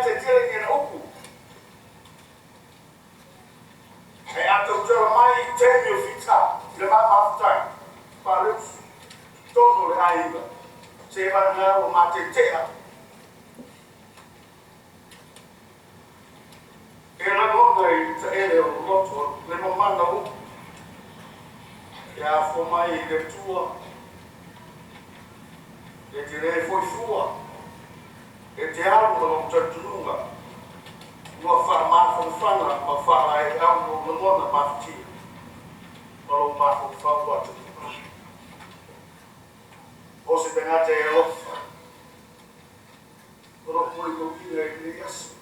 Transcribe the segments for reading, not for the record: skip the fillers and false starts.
te tele ni na uku. E ato tele mai temi o fita, le mama futai. Parus, tono le aiba. Se va na o mate tea. E la nona e te ele o loto, le mamana uku. E a fomai le tua. E te re foi fua. E te alo o tatunga. Ua whamawhana, ma whaai au no mona mawhiti. Palo mahu whaua te. O se tangata e ofa. Oro pui no kira e kiri asu.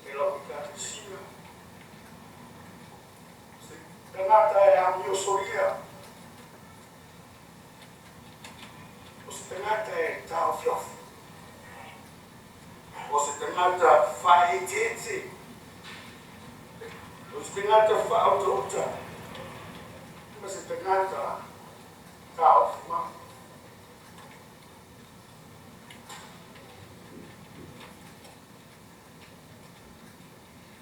E lau kate sira. Se tangata e a mio soria. O se tangata e tau fiofu. O se tangata whae tete. O se tangata whaauta. Ma se tangata tau fima.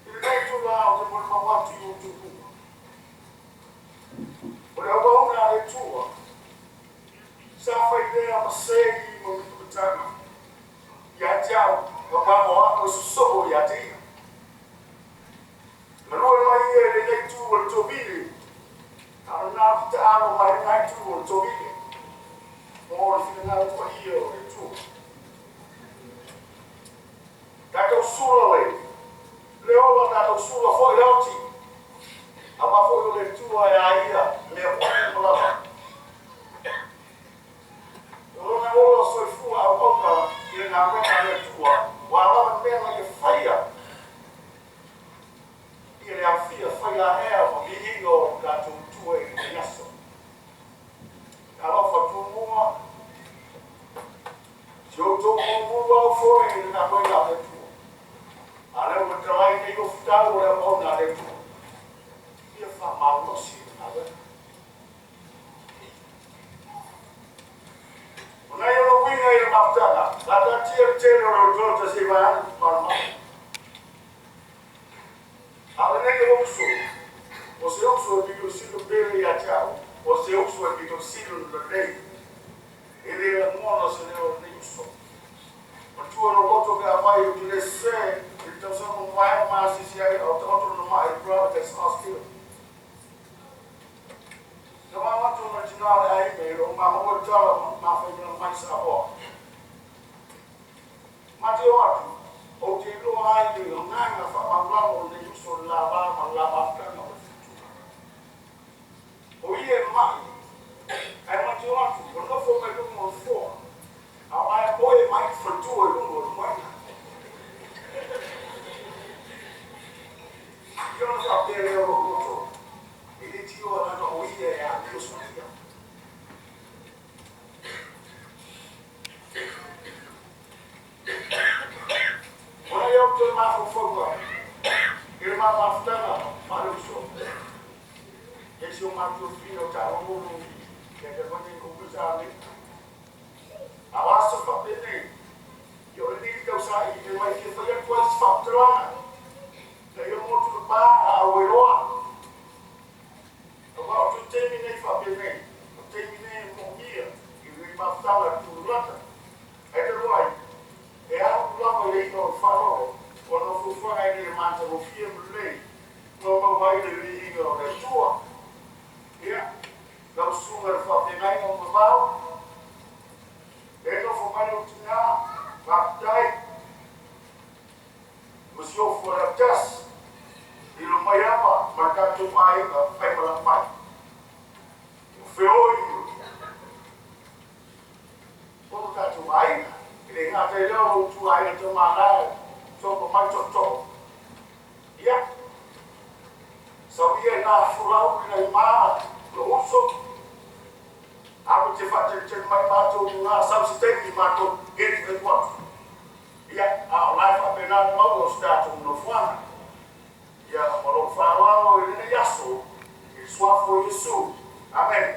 I rei tu lao te mona mawatu i o tukunga. O le awauna e tua. Sa whai rea ma segi ma mitutanga. Ia tiao. Mama wako susobo ya tia. Marua mai e le nei tu o tobile. Ara nā fita aro mai nai tu o tobile. Mo le fina ngā tua ia o le tu. Tātou sura le. Le ola tātou sura foi rauti. Ama foi o le tua e a ia. Le ola malava. Rona ola soi fua a oka i le ngā mea le tua. Wala mena ke whaia. I le awhia whaia hea ma mihingo tātou tua i te yaso. Ka lofa tūmua. Si o tōku mua o fōi i ngā koe ngā le tua. A leo me te lai nei o whitau o leo au ngā le tua. Ia wha maunosi ngā le. Ona i ono winga i le mawtanga. Lata tia tēne o rotota se vai anu marama. Ale neke uso. O se uso e bito silo pere i a tiao. O se uso e bito silo na rei. E le la mona se leo ne uso. O tua no roto ka vai o tine se. E tau sa mo vai maasi si ai. O te otro no mai brava te sa skilo. Te mamatu na tinale ai me. O mamoa tala ma whai na mai sa hoa. Mate o atu, o te loa ai o nganga whaamawao o ne uso la wama la wafkanga o fitura. O ie mai, ai mate o atu, o nofo me lungo o fua, a mai oe mai whatua lungo o moina. Io non so pere o roto, e le tio ala no o ie e a Dio sonia. Ora eu te mafu fogo. Ele ma maftana, maluso. Esse o mato fino tá o mundo. Que é quando conclusão. A laço fa bene. Eu lhe digo sai, ele vai que foi a coisa fatrona. Daí eu moto pa a oiroa. Agora tu terminei fa bene. Tu terminei morria. E ele maftala tu lata. É de loi. E au lava lei no farò, quando fu fuori le mangia lo fiemo lei, non mi vai le ligo le tua. Ja, dan zonder van die mij om de bouw. En dan voor mij ook na, partij. Monsieur voor de test. Die lumayama, maar dat doet mij ook bij me mij. Hoeveel je? Wat dat doet mij? Ik ga te doen toen hij te maken, zo voor mij tot top. Ja. Zo hier na vooral in de maat, de oorlog. Aku te fatte mai mato na subsistente mato get the what. Ja, a life up in our mother start no fun. Ja, maar op farao in de jasso. Is wat voor je zo. Amen.